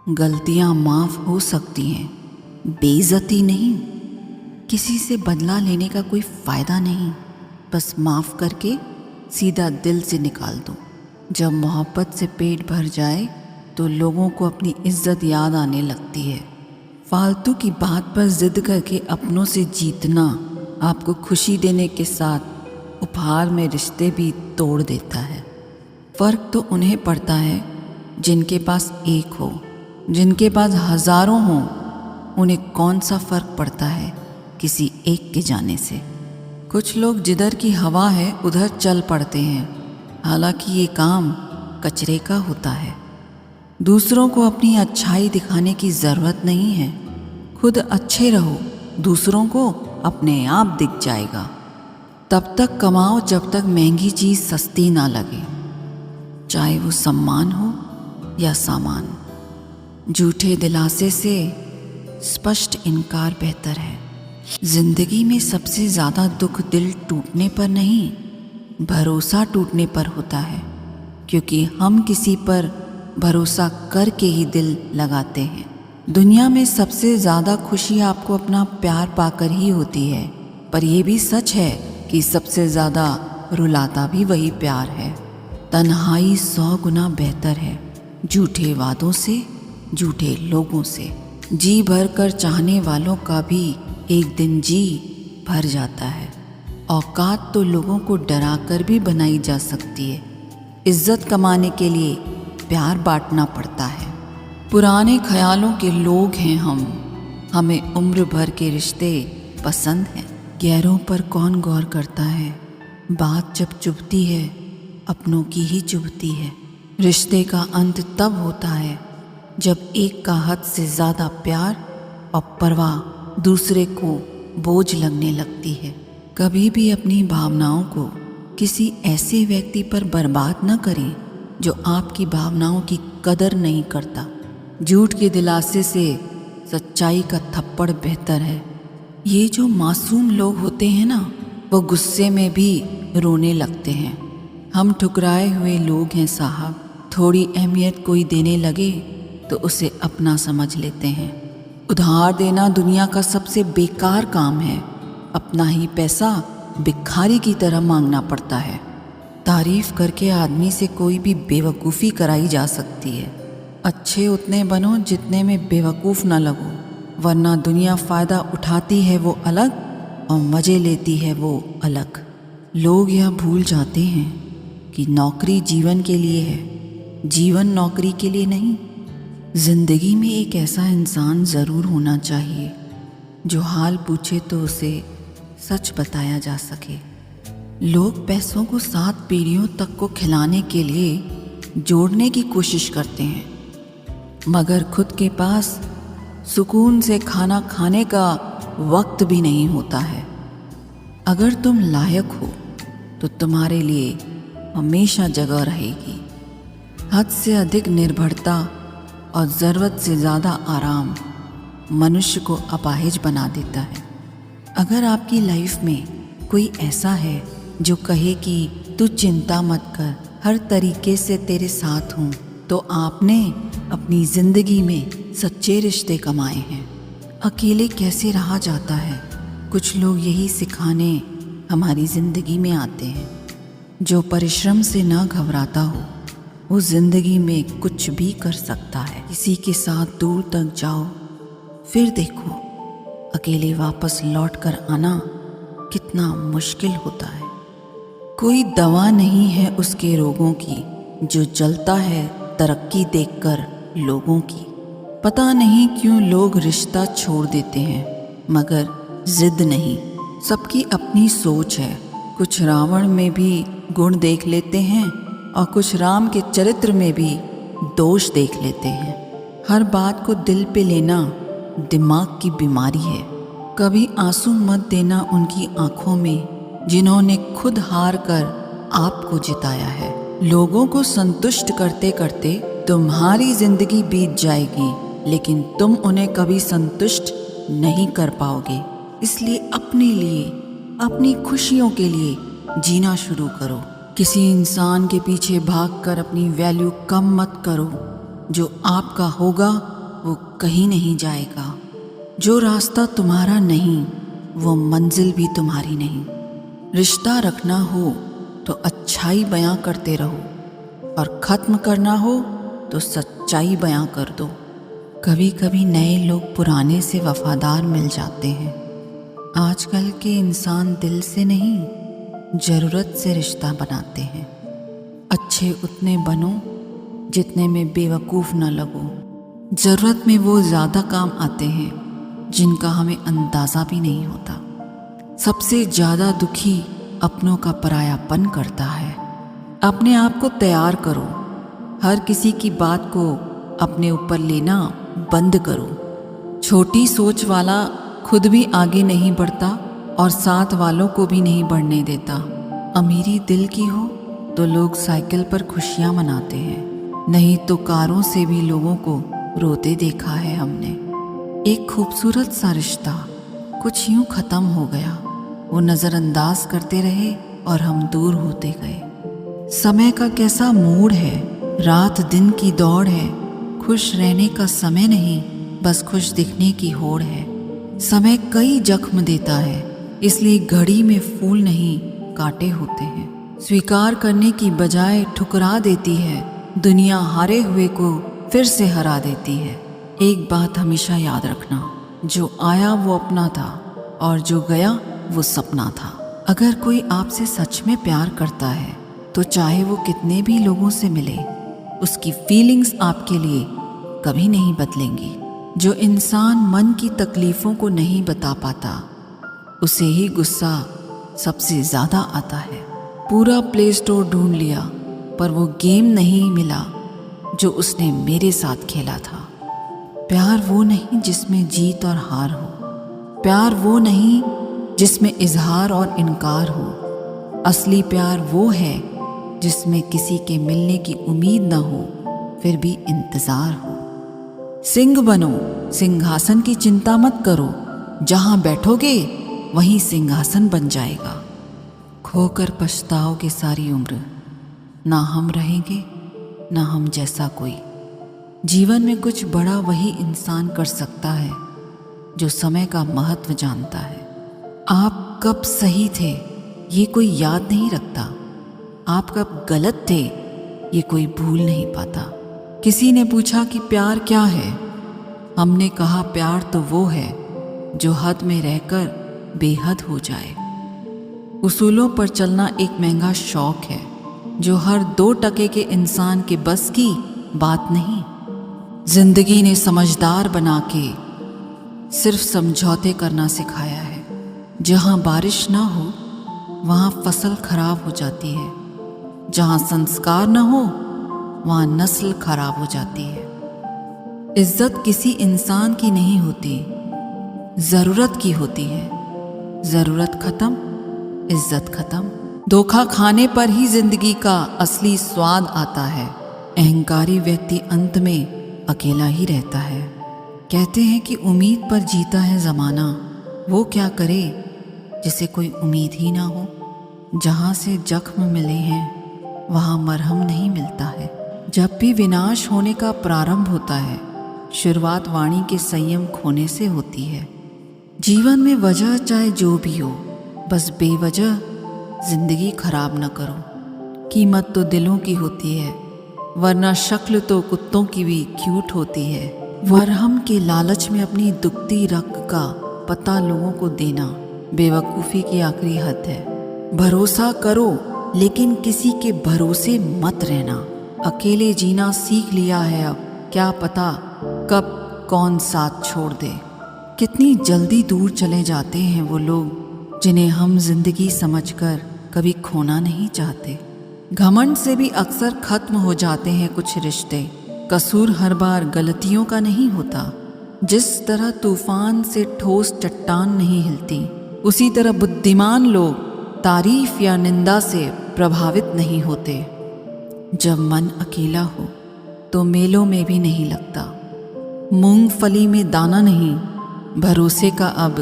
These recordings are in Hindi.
गलतियां माफ हो सकती हैं, बेइज्जती नहीं। किसी से बदला लेने का कोई फायदा नहीं, बस माफ करके सीधा दिल से निकाल दो। जब मोहब्बत से पेट भर जाए तो लोगों को अपनी इज्जत याद आने लगती है। फालतू की बात पर जिद करके अपनों से जीतना आपको खुशी देने के साथ उपहार में रिश्ते भी तोड़ देता है। फ़र्क तो उन्हें पड़ता है जिनके पास एक हो, जिनके पास हज़ारों हों उन्हें कौन सा फ़र्क पड़ता है किसी एक के जाने से। कुछ लोग जिधर की हवा है उधर चल पड़ते हैं, हालांकि ये काम कचरे का होता है। दूसरों को अपनी अच्छाई दिखाने की ज़रूरत नहीं है। खुद अच्छे रहो, दूसरों को अपने आप दिख जाएगा। तब तक कमाओ जब तक महंगी चीज़ सस्ती ना लगे, चाहे वो सम्मान हो या सामान। झूठे दिलासे से स्पष्ट इनकार बेहतर है। जिंदगी में सबसे ज़्यादा दुख दिल टूटने पर नहीं, भरोसा टूटने पर होता है, क्योंकि हम किसी पर भरोसा करके ही दिल लगाते हैं। दुनिया में सबसे ज़्यादा खुशी आपको अपना प्यार पाकर ही होती है, पर यह भी सच है कि सबसे ज़्यादा रुलाता भी वही प्यार है। तन्हाई 100 गुना बेहतर है झूठे वादों से, झूठे लोगों से। जी भर कर चाहने वालों का भी एक दिन जी भर जाता है। औकात तो लोगों को डरा कर भी बनाई जा सकती है। इज्जत कमाने के लिए प्यार बांटना पड़ता है। पुराने ख्यालों के लोग हैं हम, हमें उम्र भर के रिश्ते पसंद हैं। गैरों पर कौन गौर करता है, बात जब चुभती है अपनों की ही चुभती है। रिश्ते का अंत तब होता है जब एक का हद से ज़्यादा प्यार और परवाह दूसरे को बोझ लगने लगती है। कभी भी अपनी भावनाओं को किसी ऐसे व्यक्ति पर बर्बाद न करें जो आपकी भावनाओं की कदर नहीं करता। झूठ के दिलासे से सच्चाई का थप्पड़ बेहतर है। ये जो मासूम लोग होते हैं ना, वो गुस्से में भी रोने लगते हैं। हम ठुकराए हुए लोग हैं साहब। थोड़ी अहमियत कोई देने लगे तो उसे अपना समझ लेते हैं। उधार देना दुनिया का सबसे बेकार काम है। अपना ही पैसा भिखारी की तरह मांगना पड़ता है। तारीफ करके आदमी से कोई भी बेवकूफ़ी कराई जा सकती है। अच्छे उतने बनो जितने में बेवकूफ़ ना लगो, वरना दुनिया फ़ायदा उठाती है वो अलग और मज़े लेती है वो अलग। लोग यह भूल जाते हैं कि नौकरी जीवन के लिए है, जीवन नौकरी के लिए नहीं। ज़िंदगी में एक ऐसा इंसान ज़रूर होना चाहिए जो हाल पूछे तो उसे सच बताया जा सके। लोग पैसों को 7 पीढ़ियों तक को खिलाने के लिए जोड़ने की कोशिश करते हैं, मगर खुद के पास सुकून से खाना खाने का वक्त भी नहीं होता है। अगर तुम लायक हो तो तुम्हारे लिए हमेशा जगह रहेगी। हद से अधिक निर्भरता और ज़रूरत से ज़्यादा आराम मनुष्य को अपाहिज बना देता है। अगर आपकी लाइफ में कोई ऐसा है जो कहे कि तू चिंता मत कर, हर तरीके से तेरे साथ हूँ, तो आपने अपनी ज़िंदगी में सच्चे रिश्ते कमाए हैं। अकेले कैसे रहा जाता है, कुछ लोग यही सिखाने हमारी ज़िंदगी में आते हैं। जो परिश्रम से ना घबराता हो वो ज़िंदगी में कुछ भी कर सकता है। किसी के साथ दूर तक जाओ, फिर देखो अकेले वापस लौट कर आना कितना मुश्किल होता है। कोई दवा नहीं है उसके रोगों की जो जलता है तरक्की देखकर लोगों की। पता नहीं क्यों लोग रिश्ता छोड़ देते हैं, मगर जिद नहीं। सबकी अपनी सोच है। कुछ रावण में भी गुण देख लेते हैं और कुछ राम के चरित्र में भी दोष देख लेते हैं। हर बात को दिल पे लेना दिमाग की बीमारी है। कभी आंसू मत देना उनकी आंखों में जिन्होंने खुद हार कर आपको जिताया है। लोगों को संतुष्ट करते करते तुम्हारी जिंदगी बीत जाएगी, लेकिन तुम उन्हें कभी संतुष्ट नहीं कर पाओगे। इसलिए अपने लिए, अपनी खुशियों के लिए जीना शुरू करो। किसी इंसान के पीछे भागकर अपनी वैल्यू कम मत करो। जो आपका होगा वो कहीं नहीं जाएगा। जो रास्ता तुम्हारा नहीं वो मंजिल भी तुम्हारी नहीं। रिश्ता रखना हो तो अच्छाई बयां करते रहो और ख़त्म करना हो तो सच्चाई बयां कर दो। कभी कभी नए लोग पुराने से वफादार मिल जाते हैं। आजकल के इंसान दिल से नहीं ज़रूरत से रिश्ता बनाते हैं। अच्छे उतने बनो जितने में बेवकूफ़ न लगो। ज़रूरत में वो ज़्यादा काम आते हैं जिनका हमें अंदाज़ा भी नहीं होता। सबसे ज़्यादा दुखी अपनों का परायापन करता है। अपने आप को तैयार करो। हर किसी की बात को अपने ऊपर लेना बंद करो। छोटी सोच वाला खुद भी आगे नहीं बढ़ता और साथ वालों को भी नहीं बढ़ने देता। अमीरी दिल की हो तो लोग साइकिल पर खुशियाँ मनाते हैं, नहीं तो कारों से भी लोगों को रोते देखा है हमने। एक खूबसूरत सा रिश्ता कुछ यूं ख़त्म हो गया। वो नज़रअंदाज करते रहे और हम दूर होते गए। समय का कैसा मूड है, रात दिन की दौड़ है। खुश रहने का समय नहीं, बस खुश दिखने की होड़ है। समय कई जख्म देता है, इसलिए घड़ी में फूल नहीं कांटे होते हैं। स्वीकार करने की बजाय ठुकरा देती है। दुनिया हारे हुए को फिर से हरा देती है। एक बात हमेशा याद रखना, जो आया वो अपना था और जो गया वो सपना था। अगर कोई आपसे सच में प्यार करता है तो चाहे वो कितने भी लोगों से मिले, उसकी फीलिंग्स आपके लिए कभी नहीं बदलेंगी। जो इंसान मन की तकलीफ़ों को नहीं बता पाता, उसे ही गुस्सा सबसे ज़्यादा आता है। पूरा प्ले स्टोर ढूंढ लिया पर वो गेम नहीं मिला जो उसने मेरे साथ खेला था। प्यार वो नहीं जिसमें जीत और हार हो। प्यार वो नहीं जिसमें इजहार और इनकार हो। असली प्यार वो है जिसमें किसी के मिलने की उम्मीद न हो फिर भी इंतज़ार हो। सिंह बनो, सिंहासन की चिंता मत करो। जहाँ बैठोगे वहीं सिंहासन बन जाएगा। खोकर पछताओगे सारी उम्र, ना हम रहेंगे ना हम जैसा कोई। जीवन में कुछ बड़ा वही इंसान कर सकता है जो समय का महत्व जानता है। आप कब सही थे ये कोई याद नहीं रखता। आप कब गलत थे ये कोई भूल नहीं पाता। किसी ने पूछा कि प्यार क्या है, हमने कहा प्यार तो वो है जो हद में रहकर बेहद हो जाए। उसूलों पर चलना एक महंगा शौक है जो हर 2 टके के इंसान के बस की बात नहीं। जिंदगी ने समझदार बना के सिर्फ समझौते करना सिखाया है। जहाँ बारिश ना हो वहाँ फसल खराब हो जाती है। जहाँ संस्कार न हो वहाँ नस्ल खराब हो जाती है। इज्जत किसी इंसान की नहीं होती, ज़रूरत की होती है। ज़रूरत खत्म, इज्जत खत्म। धोखा खाने पर ही जिंदगी का असली स्वाद आता है। अहंकारी व्यक्ति अंत में अकेला ही रहता है। कहते हैं कि उम्मीद पर जीता है ज़माना। वो क्या करे जिसे कोई उम्मीद ही ना हो। जहाँ से जख्म मिले हैं वहाँ मरहम नहीं मिलता है। जब भी विनाश होने का प्रारंभ होता है, शुरुआत वाणी के संयम खोने से होती है। जीवन में वजह चाहे जो भी हो, बस बेवजह जिंदगी खराब न करो। कीमत तो दिलों की होती है, वरना शक्ल तो कुत्तों की भी क्यूट होती है। मरहम के लालच में अपनी दुखती रग का पता लोगों को देना बेवकूफ़ी की आखिरी हद है। भरोसा करो लेकिन किसी के भरोसे मत रहना। अकेले जीना सीख लिया है अब, क्या पता कब कौन साथ छोड़ दे। कितनी जल्दी दूर चले जाते हैं वो लोग जिन्हें हम जिंदगी समझकर कभी खोना नहीं चाहते। घमंड से भी अक्सर खत्म हो जाते हैं कुछ रिश्ते। कसूर हर बार गलतियों का नहीं होता। जिस तरह तूफान से ठोस चट्टान नहीं हिलती, उसी तरह बुद्धिमान लोग तारीफ या निंदा से प्रभावित नहीं होते। जब मन अकेला हो तो मेलों में भी नहीं लगता। मूंगफली में दाना नहीं, भरोसे का अब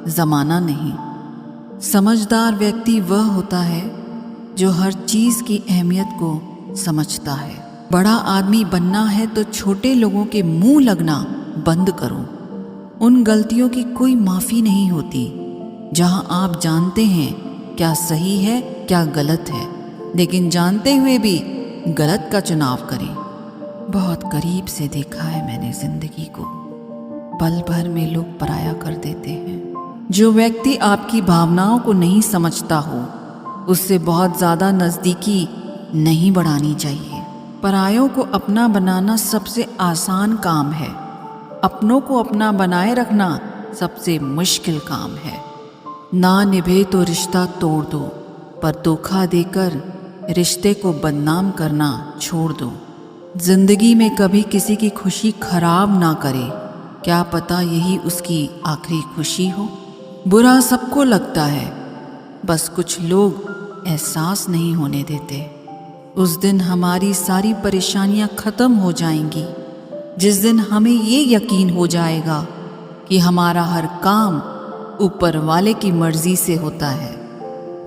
ज़माना नहीं। समझदार व्यक्ति वह होता है जो हर चीज़ की अहमियत को समझता है। बड़ा आदमी बनना है तो छोटे लोगों के मुंह लगना बंद करो। उन गलतियों की कोई माफ़ी नहीं होती जहां आप जानते हैं क्या सही है क्या गलत है, लेकिन जानते हुए भी गलत का चुनाव करें। बहुत करीब से देखा है मैंने जिंदगी को, पल भर में लोग पराया कर देते हैं। जो व्यक्ति आपकी भावनाओं को नहीं समझता हो उससे बहुत ज़्यादा नज़दीकी नहीं बढ़ानी चाहिए। परायों को अपना बनाना सबसे आसान काम है, अपनों को अपना बनाए रखना सबसे मुश्किल काम है। ना निभे तो रिश्ता तोड़ दो, पर धोखा देकर रिश्ते को बदनाम करना छोड़ दो। जिंदगी में कभी किसी की खुशी खराब ना करे, क्या पता यही उसकी आखिरी खुशी हो। बुरा सबको लगता है, बस कुछ लोग एहसास नहीं होने देते। उस दिन हमारी सारी परेशानियां खत्म हो जाएंगी जिस दिन हमें ये यकीन हो जाएगा कि हमारा हर काम ऊपर वाले की मर्जी से होता है।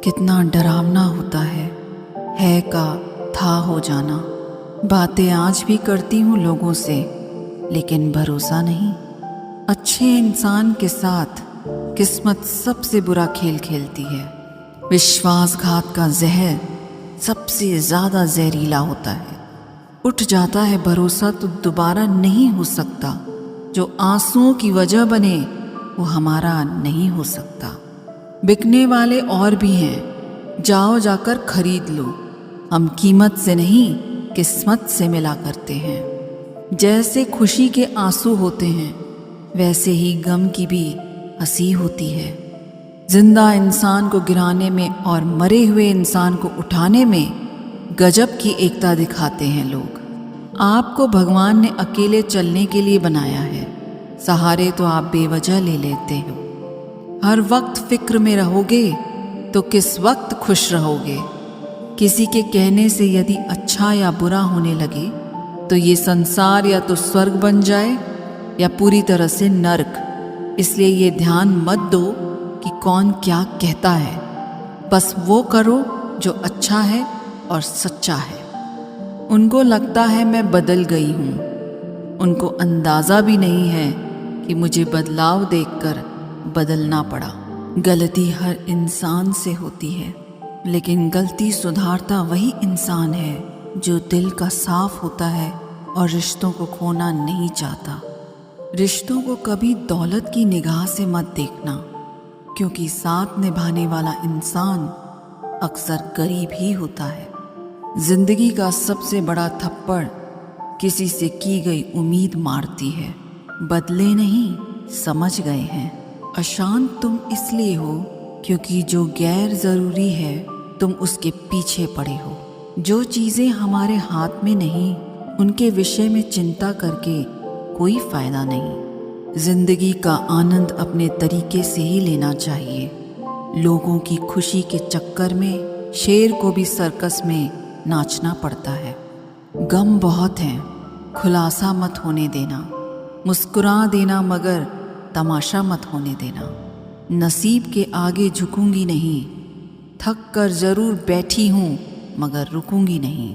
कितना डरावना होता है का था हो जाना। बातें आज भी करती हूँ लोगों से, लेकिन भरोसा नहीं। अच्छे इंसान के साथ किस्मत सबसे बुरा खेल खेलती है। विश्वासघात का जहर सबसे ज़्यादा जहरीला होता है। उठ जाता है भरोसा तो दोबारा नहीं हो सकता। जो आंसुओं की वजह बने वो हमारा नहीं हो सकता। बिकने वाले और भी हैं, जाओ जाकर खरीद लो। हम कीमत से नहीं किस्मत से मिला करते हैं। जैसे खुशी के आंसू होते हैं वैसे ही गम की भी हंसी होती है। जिंदा इंसान को गिराने में और मरे हुए इंसान को उठाने में गजब की एकता दिखाते हैं लोग। आपको भगवान ने अकेले चलने के लिए बनाया है, सहारे तो आप बेवजह ले लेते हो। हर वक्त फिक्र में रहोगे तो किस वक्त खुश रहोगे। किसी के कहने से यदि अच्छा या बुरा होने लगे तो ये संसार या तो स्वर्ग बन जाए या पूरी तरह से नर्क। इसलिए ये ध्यान मत दो कि कौन क्या कहता है, बस वो करो जो अच्छा है और सच्चा है। उनको लगता है मैं बदल गई हूँ, उनको अंदाज़ा भी नहीं है कि मुझे बदलाव देखकर बदलना पड़ा। गलती हर इंसान से होती है, लेकिन गलती सुधारता वही इंसान है जो दिल का साफ होता है और रिश्तों को खोना नहीं चाहता। रिश्तों को कभी दौलत की निगाह से मत देखना, क्योंकि साथ निभाने वाला इंसान अक्सर गरीब ही होता है। जिंदगी का सबसे बड़ा थप्पड़ किसी से की गई उम्मीद मारती है। बदले नहीं, समझ गए हैं। अशांत तुम इसलिए हो क्योंकि जो गैर ज़रूरी है तुम उसके पीछे पड़े हो। जो चीज़ें हमारे हाथ में नहीं उनके विषय में चिंता करके कोई फ़ायदा नहीं। जिंदगी का आनंद अपने तरीके से ही लेना चाहिए। लोगों की खुशी के चक्कर में शेर को भी सर्कस में नाचना पड़ता है। गम बहुत हैं, खुलासा मत होने देना। मुस्कुरा देना मगर तमाशा मत होने देना। नसीब के आगे झुकूंगी नहीं, थक कर ज़रूर बैठी हूँ मगर रुकूंगी नहीं।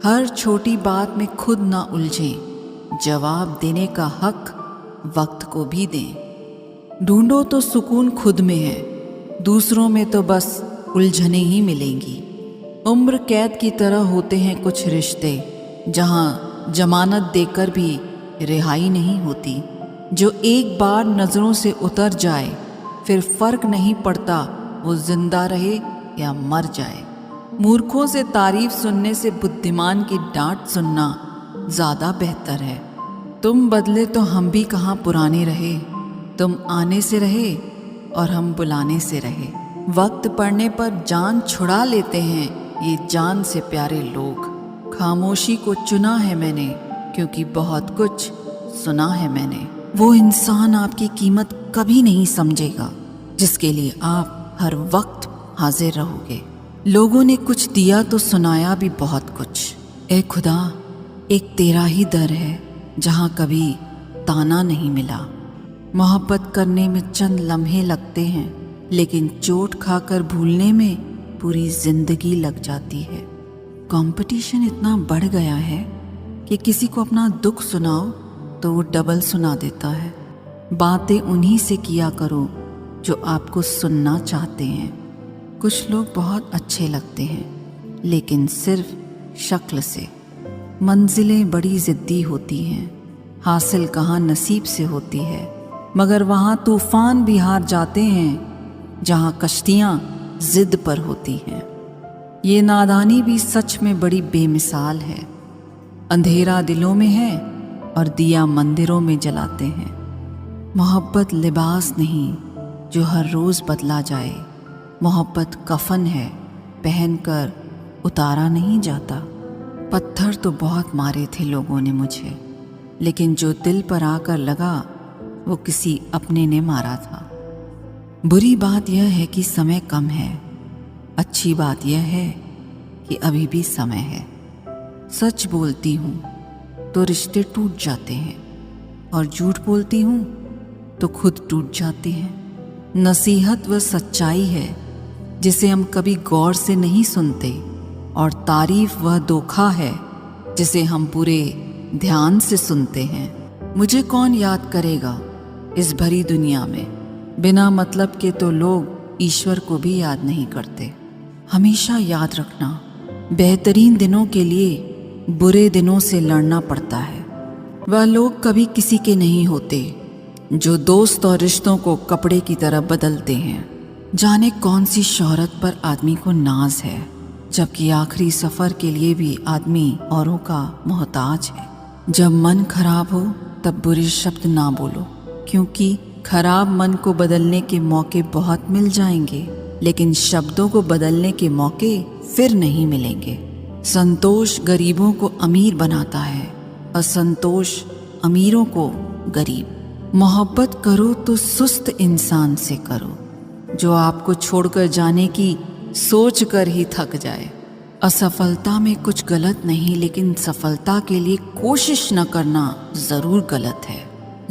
हर छोटी बात में खुद ना उलझें, जवाब देने का हक वक्त को भी दें। ढूंढो तो सुकून खुद में है, दूसरों में तो बस उलझने ही मिलेंगी। उम्र कैद की तरह होते हैं कुछ रिश्ते, जहां जमानत देकर भी रिहाई नहीं होती। जो एक बार नज़रों से उतर जाए फिर फर्क नहीं पड़ता वो जिंदा रहे या मर जाए। मूर्खों से तारीफ सुनने से बुद्धिमान की डांट सुनना ज़्यादा बेहतर है। तुम बदले तो हम भी कहाँ पुराने रहे। तुम आने से रहे और हम बुलाने से रहे। वक्त पड़ने पर जान छुड़ा लेते हैं ये जान से प्यारे लोग। खामोशी को चुना है मैंने क्योंकि बहुत कुछ सुना है मैंने। वो इंसान आपकी कीमत कभी नहीं समझेगा जिसके लिए आप हर वक्त हाजिर रहोगे। लोगों ने कुछ दिया तो सुनाया भी बहुत कुछ। ए खुदा, एक तेरा ही दर है जहाँ कभी ताना नहीं मिला। मोहब्बत करने में चंद लम्हे लगते हैं, लेकिन चोट खाकर भूलने में पूरी जिंदगी लग जाती है। कंपटीशन इतना बढ़ गया है कि किसी को अपना दुख सुनाओ तो वो डबल सुना देता है। बातें उन्हीं से किया करो जो आपको सुनना चाहते हैं। कुछ लोग बहुत अच्छे लगते हैं, लेकिन सिर्फ शक्ल से। मंजिलें बड़ी ज़िद्दी होती हैं, हासिल कहाँ नसीब से होती है, मगर वहाँ तूफान भी हार जाते हैं जहाँ कश्तियाँ ज़िद पर होती हैं। ये नादानी भी सच में बड़ी बेमिसाल है। अंधेरा दिलों में है और दिया मंदिरों में जलाते हैं। मोहब्बत लिबास नहीं जो हर रोज़ बदला जाए। मोहब्बत कफन है, पहनकर उतारा नहीं जाता। पत्थर तो बहुत मारे थे लोगों ने मुझे, लेकिन जो दिल पर आकर लगा वो किसी अपने ने मारा था। बुरी बात यह है कि समय कम है, अच्छी बात यह है कि अभी भी समय है। सच बोलती हूँ तो रिश्ते टूट जाते हैं, और झूठ बोलती हूँ तो खुद टूट जाते हैं। नसीहत वह सच्चाई है जिसे हम कभी गौर से नहीं सुनते, और तारीफ वह धोखा है जिसे हम पूरे ध्यान से सुनते हैं। मुझे कौन याद करेगा इस भरी दुनिया में? बिना मतलब के तो लोग ईश्वर को भी याद नहीं करते। हमेशा याद रखना, बेहतरीन दिनों के लिए बुरे दिनों से लड़ना पड़ता है। वह लोग कभी किसी के नहीं होते जो दोस्त और रिश्तों को कपड़े की तरह बदलते हैं। जाने कौन सी शोहरत पर आदमी को नाज है, जबकि आखिरी सफ़र के लिए भी आदमी औरों का मोहताज है। जब मन खराब हो तब बुरे शब्द ना बोलो, क्योंकि खराब मन को बदलने के मौके बहुत मिल जाएंगे, लेकिन शब्दों को बदलने के मौके फिर नहीं मिलेंगे। संतोष गरीबों को अमीर बनाता है, असंतोष अमीरों को गरीब। मोहब्बत करो तो सुस्त इंसान से करो, जो आपको छोड़कर जाने की सोच कर ही थक जाए। असफलता में कुछ गलत नहीं, लेकिन सफलता के लिए कोशिश न करना ज़रूर गलत है।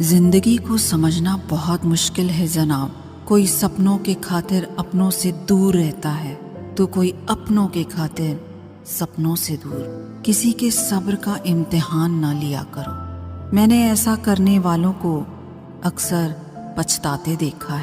जिंदगी को समझना बहुत मुश्किल है जनाब। कोई सपनों के खातिर अपनों से दूर रहता है, तो कोई अपनों के खातिर सपनों से दूर। किसी के सब्र का इम्तिहान ना लिया करो। मैंने ऐसा करने वालों को अक्सर पछताते देखा है।